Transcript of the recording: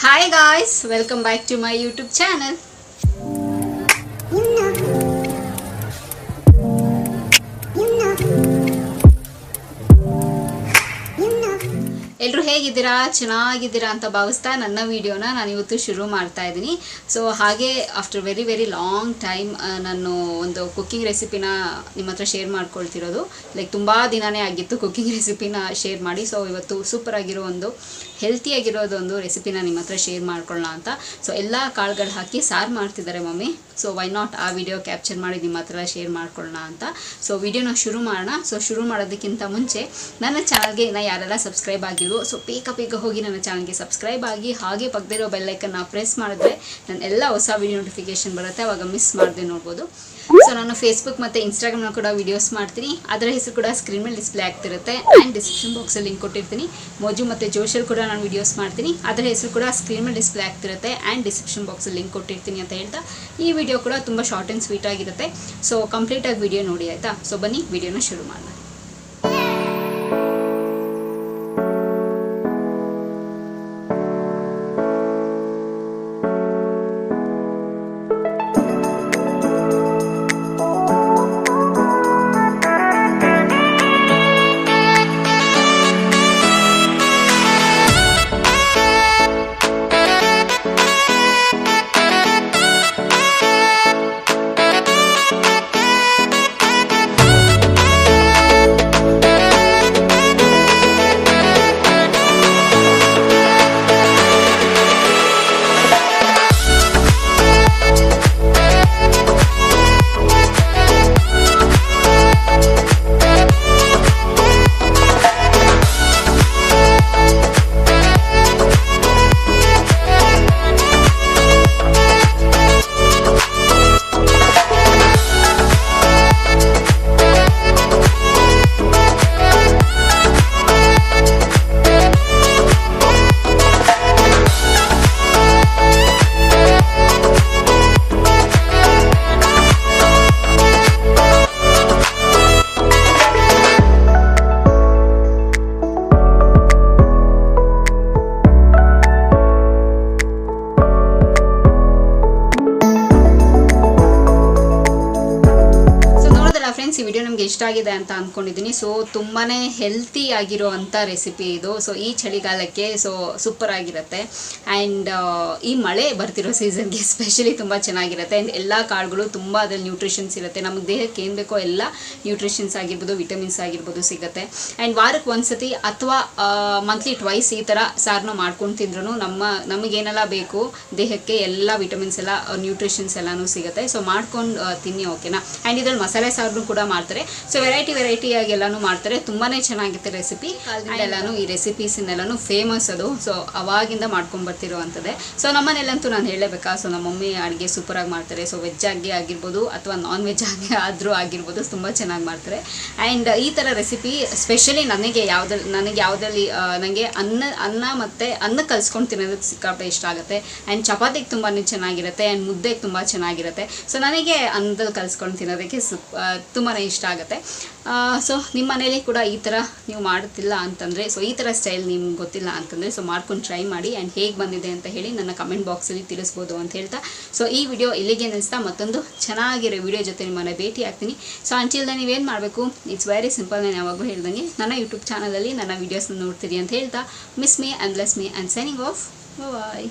Hi guys, welcome back to my YouTube channel. ಎಲ್ಲರೂ ಹೇಗಿದ್ದೀರಾ? ಚೆನ್ನಾಗಿದ್ದೀರಾ ಅಂತ ಭಾವಿಸ್ತಾ ನನ್ನ ವಿಡಿಯೋನ ನಾನು ಇವತ್ತು ಶುರು ಮಾಡ್ತಾ ಇದ್ದೀನಿ. ಸೊ ಹಾಗೆ ಆಫ್ಟರ್ ವೆರಿ ಲಾಂಗ್ ಟೈಮ್ ನಾನು ಒಂದು ಕುಕ್ಕಿಂಗ್ ರೆಸಿಪಿನ ನಿಮ್ಮ ಹತ್ರ ಶೇರ್ ಮಾಡ್ಕೊಳ್ತಿರೋದು. ಲೈಕ್ ತುಂಬ ದಿನನೇ ಆಗಿತ್ತು ಕುಕ್ಕಿಂಗ್ ರೆಸಿಪಿನ ಶೇರ್ ಮಾಡಿ. ಸೊ ಇವತ್ತು ಸೂಪರ್ ಆಗಿರೋ ಒಂದು ಹೆಲ್ತಿಯಾಗಿರೋದೊಂದು ರೆಸಿಪಿನ ನಿಮ್ಮ ಹತ್ರ ಶೇರ್ ಮಾಡ್ಕೊಳ್ಳೋಣ ಅಂತ. ಸೊ ಎಲ್ಲ ಕಾಳುಗಳು ಹಾಕಿ ಸಾರು ಮಾಡ್ತಿದ್ದಾರೆ ಮಮ್ಮಿ. ಸೊ ವೈ ನಾಟ್ ಆ ವಿಡಿಯೋ ಕ್ಯಾಪ್ಚರ್ ಮಾಡಿ ನಿಮ್ಮ ಹತ್ರ ಶೇರ್ ಮಾಡ್ಕೊಳ್ಳೋಣ ಅಂತ. ಸೊ ವಿಡಿಯೋನ ಶುರು ಮಾಡೋಣ. ಸೊ ಶುರು ಮಾಡೋದಕ್ಕಿಂತ ಮುಂಚೆ ನನ್ನ ಚಾನಲ್ಗೆ ಇನ್ನು ಯಾರೆಲ್ಲ ಸಬ್ಸ್ಕ್ರೈಬ್ ಆಗಿರೋ ಸೊ ಬೇಗ ಹೋಗಿ ನನ್ನ ಚಾನಲ್ಗೆ ಸಬ್ಸ್ಕ್ರೈಬ್ ಆಗಿ, ಹಾಗೆ ಪಕ್ಕದಲ್ಲಿರೋ ಬೆಲ್ಲೈಕನ್ನ ಪ್ರೆಸ್ ಮಾಡಿದ್ರೆ ನನ್ನ ಎಲ್ಲ ಹೊಸ ವಿಡಿಯೋ ನೋಟಿಫಿಕೇಶನ್ ಬರುತ್ತೆ, ಅವಾಗ ಮಿಸ್ ಮಾಡದೆ ನೋಡ್ಬೋದು. ಸೊ ನಾನು ಫೇಸ್ಬುಕ್ ಮತ್ತು ಇನ್ಸ್ಟಾಗ್ರಾಮ್ನ ಕೂಡ ವೀಡಿಯೋಸ್ ಮಾಡ್ತೀನಿ. ಅದರ ಹೆಸರು ಕೂಡ ಸ್ಕ್ರೀನ್ ಮೇಲೆ ಡಿಸ್ಪ್ಲೇ ಆಗ್ತಿರುತ್ತೆ. ಆ್ಯಂಡ್ ಡಿಸ್ಕ್ರಿಪ್ಷನ್ ಬಾಕ್ಸಲ್ಲಿ ಲಿಂಕ್ ಕೊಟ್ಟಿರ್ತೀನಿ. ಮೋಜು ಮತ್ತು ಜೋಶಲ್ಲಿ ಕೂಡ ನಾನು ವೀಡಿಯೋಸ್ ಮಾಡ್ತೀನಿ. ಅದರ ಹೆಸರು ಕೂಡ ಸ್ಕ್ರೀನ್ ಮೇಲೆ ಡಿಸ್ಪ್ಲೇ ಆಗ್ತಿರುತ್ತೆ. ಆ್ಯಂಡ್ ಡಿಸ್ಕ್ರಿಪ್ಷನ್ ಬಾಕ್ಸಲ್ಲಿ ಲಿಂಕ್ ಕೊಟ್ಟಿರ್ತೀನಿ ಅಂತ ಹೇಳ್ತಾ ಈ ವಿಡಿಯೋ ಕೂಡ ತುಂಬ ಶಾರ್ಟ್ ಆ್ಯಂಡ್ ಸ್ವೀಟ್ ಆಗಿರುತ್ತೆ. ಸೊ ಕಂಪ್ಲೀಟಾಗಿ ವಿಡಿಯೋ ನೋಡಿ ಆಯಿತಾ. ಸೊ ಬನ್ನಿ ವಿಡಿಯೋನ ಶುರು ಮಾಡೋಣ. ಫ್ರೆಂಡ್ಸ್, ಈ ವಿಡಿಯೋ ನಮಗೆ ಇಷ್ಟ ಆಗಿದೆ ಅಂತ ಅಂದ್ಕೊಂಡಿದ್ದೀನಿ. ಸೊ ತುಂಬಾ ಹೆಲ್ತಿ ಆಗಿರೋ ಅಂಥ ರೆಸಿಪಿ ಇದು. ಸೊ ಈ ಚಳಿಗಾಲಕ್ಕೆ ಸೊ ಸೂಪರ್ ಆಗಿರುತ್ತೆ. ಆ್ಯಂಡ್ ಈ ಮಳೆ ಬರ್ತಿರೋ ಸೀಸನ್ಗೆ ಸ್ಪೆಷಲಿ ತುಂಬ ಚೆನ್ನಾಗಿರುತ್ತೆ. ಆ್ಯಂಡ್ ಎಲ್ಲ ಕಾಳುಗಳು ತುಂಬ ಅದರಲ್ಲಿ ನ್ಯೂಟ್ರಿಷನ್ಸ್ ಇರುತ್ತೆ. ನಮಗೆ ದೇಹಕ್ಕೆ ಏನು ಬೇಕೋ ಎಲ್ಲ ನ್ಯೂಟ್ರಿಷನ್ಸ್ ಆಗಿರ್ಬೋದು, ವಿಟಮಿನ್ಸ್ ಆಗಿರ್ಬೋದು ಸಿಗುತ್ತೆ. ಆ್ಯಂಡ್ ವಾರಕ್ಕೆ ಒಂದ್ಸತಿ ಅಥವಾ ಮಂತ್ಲಿ ಟ್ವೈಸ್ ಈ ಥರ ಸಾರನ್ನ ಮಾಡ್ಕೊಂಡು ತಿಂದ್ರೂ ನಮಗೇನೆಲ್ಲ ಬೇಕು ದೇಹಕ್ಕೆ ಎಲ್ಲ ವಿಟಮಿನ್ಸ್ ಎಲ್ಲ ನ್ಯೂಟ್ರಿಷನ್ಸ್ ಎಲ್ಲನೂ ಸಿಗುತ್ತೆ. ಸೊ ಮಾಡ್ಕೊಂಡು ತಿನ್ನಿ, ಓಕೆನಾ. ಆ್ಯಂಡ್ ಇದ್ರಲ್ಲಿ ಮಸಾಲೆ ಸಾರು ಕೂಡ ಮಾಡ್ತಾರೆ. ಸೊ ವೆರೈಟಿ ಆಗಿ ಎಲ್ಲಾನು ಮಾಡ್ತಾರೆ. ತುಂಬಾನೇ ಚೆನ್ನಾಗಿರುತ್ತೆ ರೆಸಿಪಿ. ಎಲ್ಲಾನು ಈ ರೆಸಿಪೀಸ್ನೆಲ್ಲಾನು ಫೇಮಸ್ ಅದು. ಸೊ ಅವಾಗಿಂದ ಮಾಡ್ಕೊಂಡು ಬರ್ತಿರುವಂಥದ್ದೇ. ಸೊ ನಮ್ಮನೆಲ್ಲಂತೂ ನಾನು ಹೇಳಬೇಕಾ, ಸೊ ನಮ್ಮ ಮಮ್ಮಿ ಅಡುಗೆ ಸೂಪರ್ ಆಗಿ ಮಾಡ್ತಾರೆ. ಸೊ ವೆಜ್ ಆಗಿ ಆಗಿರ್ಬೋದು ಅಥವಾ ನಾನ್ ವೆಜ್ ಆಗಿ ಆದರೂ ಆಗಿರ್ಬೋದು, ತುಂಬ ಚೆನ್ನಾಗಿ ಮಾಡ್ತಾರೆ. ಆ್ಯಂಡ್ ಈ ಥರ ರೆಸಿಪಿ ಸ್ಪೆಷಲಿ ನನಗೆ ಯಾವುದ್ರಲ್ಲಿ ನನಗೆ ಅನ್ನ ಮತ್ತು ಅನ್ನ ಕಲ್ಸ್ಕೊಂಡು ತಿನ್ನೋದಕ್ಕೆ ಸಿಕ್ಕಾಪಟ್ಟೆ ಇಷ್ಟ ಆಗುತ್ತೆ. ಆ್ಯಂಡ್ ಚಪಾತಿಗೆ ತುಂಬಾ ಚೆನ್ನಾಗಿರುತ್ತೆ. ಆ್ಯಂಡ್ ಮುದ್ದೆಗೆ ತುಂಬ ಚೆನ್ನಾಗಿರುತ್ತೆ. ಸೊ ನನಗೆ ಅನ್ನದಲ್ಲಿ ಕಲ್ಸ್ಕೊಂಡು ತಿನ್ನೋದಕ್ಕೆ ತುಂಬಾ ಇಷ್ಟ ಆಗುತ್ತೆ. ಸೊ ನಿಮ್ಮ ಮನೇಲಿ ಕೂಡ ಈ ಥರ ನೀವು ಮಾಡುತ್ತಿಲ್ಲ ಅಂತಂದರೆ, ಸೊ ಈ ಥರ ಸ್ಟೈಲ್ ನಿಮ್ಗೆ ಗೊತ್ತಿಲ್ಲ ಅಂತಂದರೆ ಸೊ ಮಾಡ್ಕೊಂಡು ಟ್ರೈ ಮಾಡಿ. ಆ್ಯಂಡ್ ಹೇಗೆ ಬಂದಿದೆ ಅಂತ ಹೇಳಿ ನನ್ನ ಕಮೆಂಟ್ ಬಾಕ್ಸಲ್ಲಿ ತಿಳಿಸ್ಬೋದು ಅಂತ ಹೇಳ್ತಾ ಸೊ ಈ ವಿಡಿಯೋ ಇಲ್ಲಿಗೆ ನಿಲ್ಲಿಸ್ತಾ ಮತ್ತೊಂದು ಚೆನ್ನಾಗಿರೋ ವಿಡಿಯೋ ಜೊತೆ ನಿಮ್ಮನ್ನು ಭೇಟಿ ಆಗ್ತೀನಿ. ಸೊ ಅಂಟಿಲ್ ನೀವೇನು ಮಾಡಬೇಕು, ಇಟ್ಸ್ ವೆರಿ ಸಿಂಪಲ್. ನಾನು ಯಾವಾಗಲೂ ಹೇಳ್ದಂಗೆ ನನ್ನ ಯೂಟ್ಯೂಬ್ ಚಾನಲಲ್ಲಿ ನನ್ನ ವೀಡಿಯೋಸ್ನ ನೋಡ್ತೀರಿ ಅಂತ ಹೇಳ್ತಾ miss me and bless me and signing off. Bye.